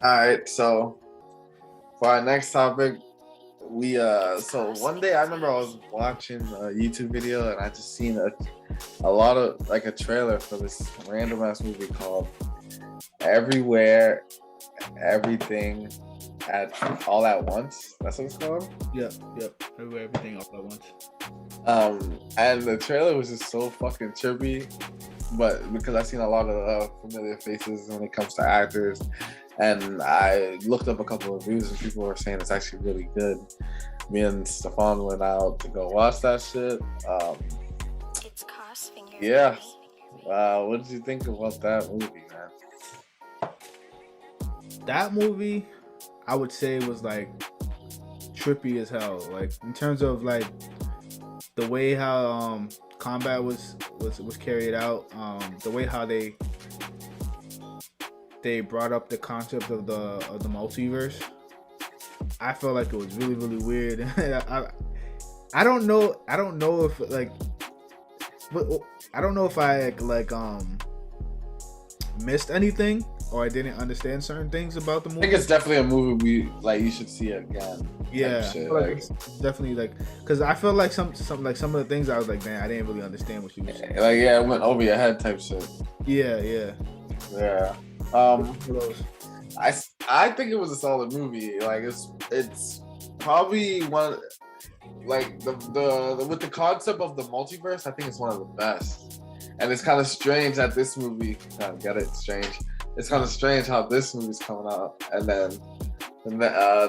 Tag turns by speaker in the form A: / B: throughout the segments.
A: All right, so for our next topic, we so one day I remember I was watching a YouTube video and I just seen a lot of like a trailer for this random ass movie called Everywhere, Everything at All at Once. That's what it's called.
B: Yep. Everything all at once.
A: And the trailer was just so fucking trippy, but because I've seen a lot of familiar faces when it comes to actors, and I looked up a couple of reviews and people were saying it's actually really good. Me and Stefan went out to go watch that shit. Yeah. What did you think about that movie, man?
B: That movie, I would say, was like trippy as hell. Like in terms of like the way how combat was carried out, the way how they brought up the concept of the multiverse. I felt like it was really, really weird. I don't know if like, I don't know if I missed anything or I didn't understand certain things about the movie.
A: I think it's definitely a movie you should see again.
B: Yeah, like it's definitely like, because I feel like some of the things I was like, man, I didn't really understand what she was saying.
A: Like, yeah, it went over your head type shit.
B: Yeah.
A: I think it was a solid movie. Like it's probably one, like the with the concept of the multiverse. I think it's one of the best. And it's kind of strange that this movie, get it? Strange. It's kind of strange how this movie's coming out, and then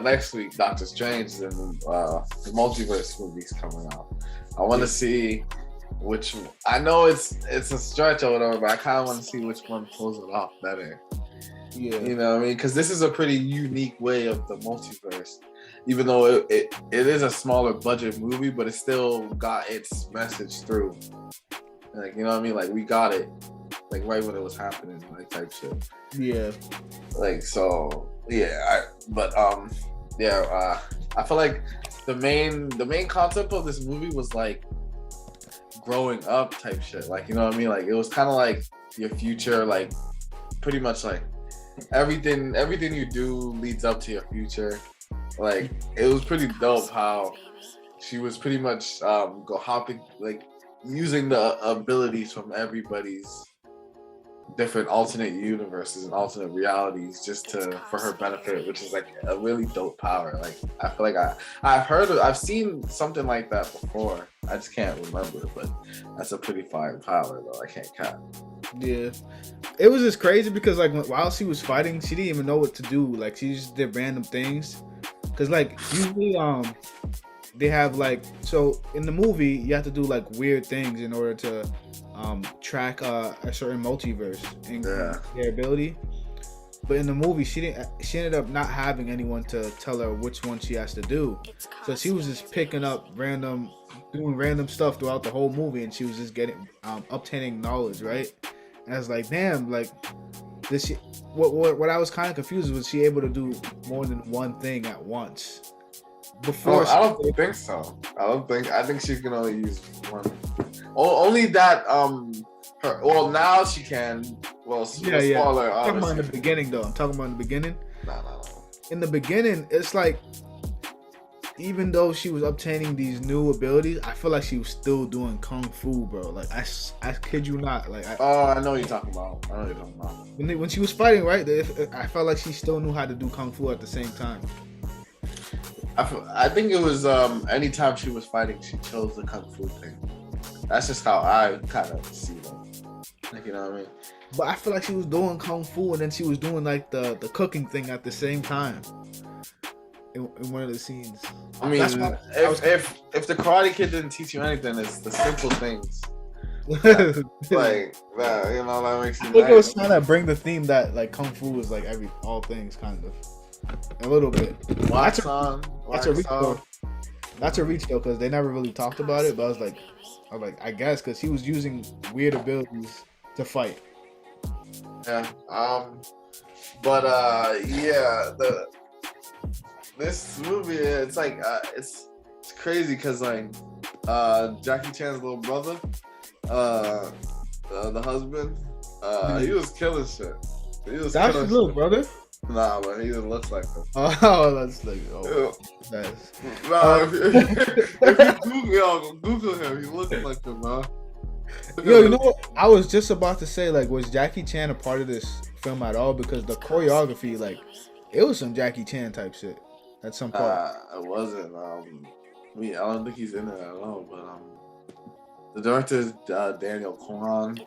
A: next week Doctor Strange and the multiverse movie's coming out. I want to see which. I know it's a stretch or whatever, but I kind of want to see which one pulls it off better.
B: Yeah,
A: you know what I mean? Because this is a pretty unique way of the multiverse. Even though it is a smaller budget movie, but it still got its message through. Like, you know what I mean? Like, we got it, like, right when it was happening, like, type shit.
B: Yeah.
A: Like, so, yeah. I feel like the main concept of this movie was, like, growing up type shit. Like, you know what I mean? Like, it was kind of like your future, like, pretty much, like, everything you do leads up to your future. Like, it was pretty dope how she was pretty much hopping, like, using the abilities from everybody's different alternate universes and alternate realities just for her benefit, which is like a really dope power. Like, I feel like I've seen something like that before. I just can't remember, but that's a pretty fire power though. I can't cap.
B: Yeah, it was just crazy because like while she was fighting, she didn't even know what to do. Like, she just did random things. Cause like usually they have like, so in the movie you have to do like weird things in order to track a certain multiverse and their ability. But in the movie she ended up not having anyone to tell her which one she has to do. So she was just picking up doing random stuff throughout the whole movie, and she was just getting obtaining knowledge, right? And I was like, damn, like this. What I was kind of confused was she able to do more than one thing at once? Before
A: I don't think so. I think she can only use one. Only that now she can. Well, spoiler.
B: I'm talking about in the beginning though.
A: No.
B: In the beginning, it's like, even though she was obtaining these new abilities, I feel like she was still doing kung fu, bro. Like, I kid you not. Like,
A: I know what you're talking about.
B: When she was fighting, right? I felt like she still knew how to do kung fu at the same time.
A: I think it was anytime she was fighting, she chose the kung fu thing. That's just how I kind of see it. Like, you know what I mean?
B: But I feel like she was doing kung fu and then she was doing like the cooking thing at the same time. In one of the scenes.
A: I mean, if the Karate Kid didn't teach you anything, it's the simple things. Like that, you know, that makes you.
B: I think it was trying to bring the theme that like kung fu is like all things kind of a little bit. That's a reach though. That's a reach though, because they never really talked about it. But I was like, I guess because he was using weird abilities to fight.
A: Yeah. This movie, it's like it's crazy because like Jackie Chan's little brother, the husband, he was killing shit.
B: That's his little brother.
A: Nah, but he looks like him.
B: Oh, that's like that's.
A: Nah, if you Google him, he looks like him, man.
B: Yo, you know what? I was just about to say, like, was Jackie Chan a part of this film at all? Because the choreography, like, it was some Jackie Chan type shit at some point.
A: It wasn't. I don't think he's in it at all. But the director is Daniel Kwan.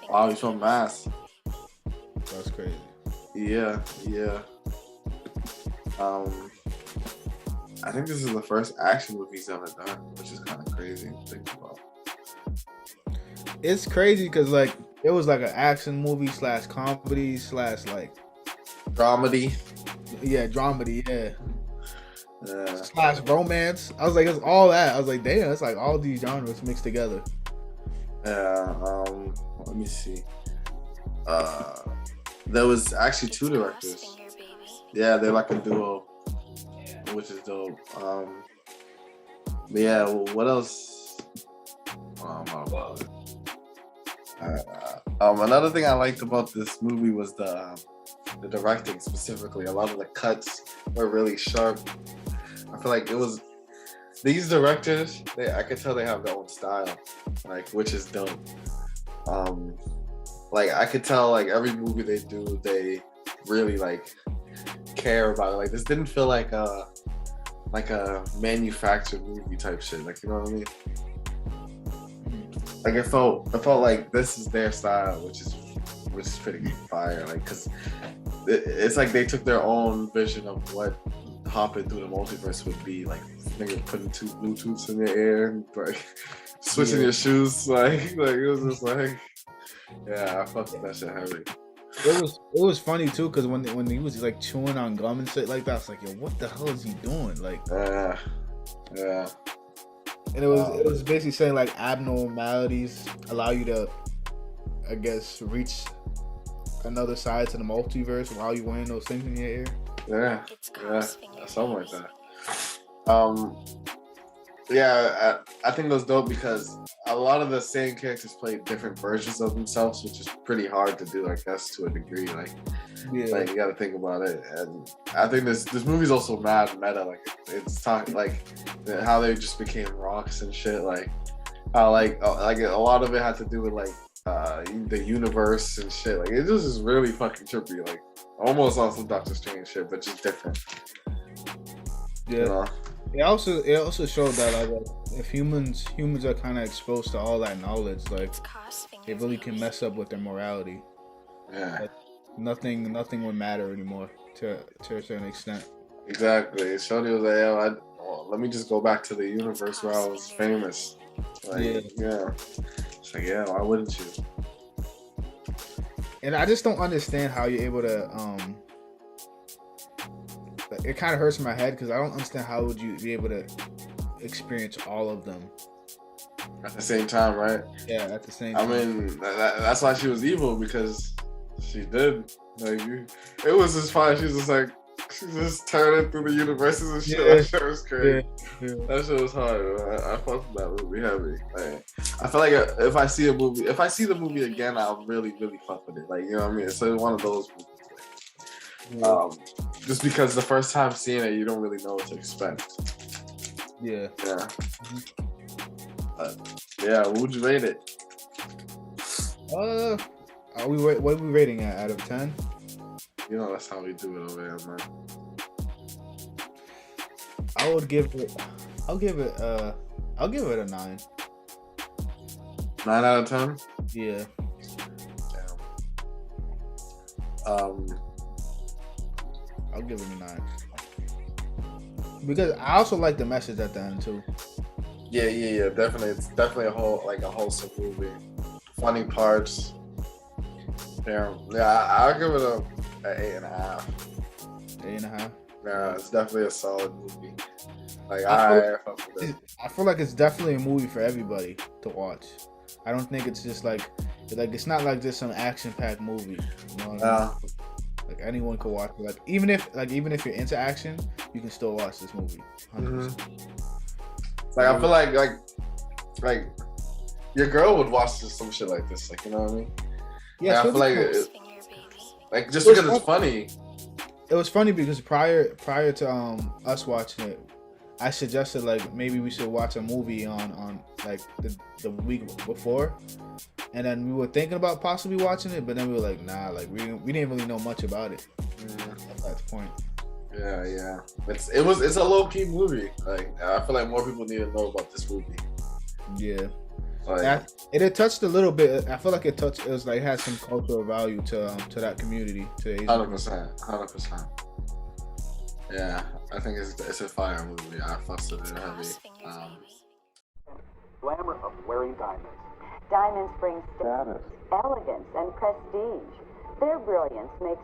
A: Wow, he's from Mass.
B: That's crazy.
A: Yeah. I think this is the first action movie he's ever done, which is kind of crazy to think about.
B: It's crazy because like it was like an action movie / comedy / like
A: Dramedy.
B: Yeah, dramedy. Yeah. / romance. I was like, it's all that. I was like, damn, it's like all these genres mixed together.
A: Yeah. Let me see. There was actually 2 directors. Yeah, they're like a duo, which is dope. But yeah, what else? Another thing I liked about this movie was the directing specifically. A lot of the cuts were really sharp. I feel like it was these directors. I could tell they have their own style, like, which is dope. Like I could tell, like every movie they do, they really like care about it. Like this didn't feel like a manufactured movie type shit. Like, you know what I mean? Like it felt like this is their style, which is pretty fire. Like, cause it's like they took their own vision of what hopping through the multiverse would be. Like, nigga putting 2 Bluetooths in your ear, and, like switching your shoes. Like it was just like, yeah, I fucked with that shit heavy.
B: It was funny too, cause when he was like chewing on gum and shit like that, I was like, yo, what the hell is he doing? Like,
A: yeah.
B: And it was basically saying like abnormalities allow you to, I guess, reach another side to the multiverse while you're wearing those things in your ear.
A: Yeah, something like that. Yeah, I think it was dope because a lot of the same characters play different versions of themselves, which is pretty hard to do, I guess, to a degree. Like, like you got to think about it. And I think this movie's also mad meta. Like, it's talking like how they just became rocks and shit. Like, how like a lot of it had to do with like the universe and shit. Like, it just is really fucking trippy. Like, almost on some Doctor Strange shit, but just different.
B: Yeah.
A: You know?
B: It also showed that like if humans are kind of exposed to all that knowledge, like they really can mess up with their morality.
A: Yeah.
B: Like, nothing would matter anymore to a certain extent.
A: Exactly. Shorty was like, yo, let me just go back to the universe where I was famous. Like, yeah. It's like, yeah, why wouldn't you?
B: And I just don't understand how you're able to it kind of hurts my head because I don't understand how would you be able to experience all of them
A: at the same time, right?
B: Yeah, at the same time.
A: I mean, that's why she was evil, because she did. Like, it was just fine. She was just like, she just turning through the universes and shit. That shit was crazy. Yeah. That shit was hard. I fucked with that movie heavy. Like, I feel like if I see the movie again, I'll really, really fuck with it. Like, you know what I mean? So it's one of those movies. Just because the first time seeing it, you don't really know what to expect.
B: Yeah.
A: Yeah, what would you rate it?
B: What are we rating it out of 10?
A: You know that's how we do it over here, man.
B: I'll give it a 9.
A: 9 out of 10?
B: Yeah.
A: Damn.
B: I'll give it a 9. Because I also like the message at the end too.
A: Yeah. Definitely, it's definitely a wholesome movie. Funny parts. Damn. Yeah, I'll give it an 8.5.
B: 8.5.
A: Yeah, it's definitely a solid movie. Like,
B: I feel like it's definitely a movie for everybody to watch. I don't think it's just like it's not like just some action-packed movie. You know what I mean? Like anyone could watch it. Like even if you're into action, you can still watch this movie. 100%.
A: Like I feel like your girl would watch some shit like this. Like, you know what I mean?
B: Yeah,
A: like, I feel like just because it's funny.
B: it was funny because prior to us watching it, I suggested like maybe we should watch a movie on like the week before, and then we were thinking about possibly watching it, but then we were like, nah, like we didn't really know much about it. At that point.
A: Yeah. It's a low key movie. Like I feel like more people need to know about this movie.
B: Yeah.
A: Like,
B: it touched a little bit. I feel like it was like had some cultural value to that community. To Asian.
A: 100%. Yeah, I think it's a fire movie. I fussed with it heavy.
C: Glamour of wearing diamonds.
D: Diamonds bring
C: Status.
D: elegance and prestige. Their brilliance makes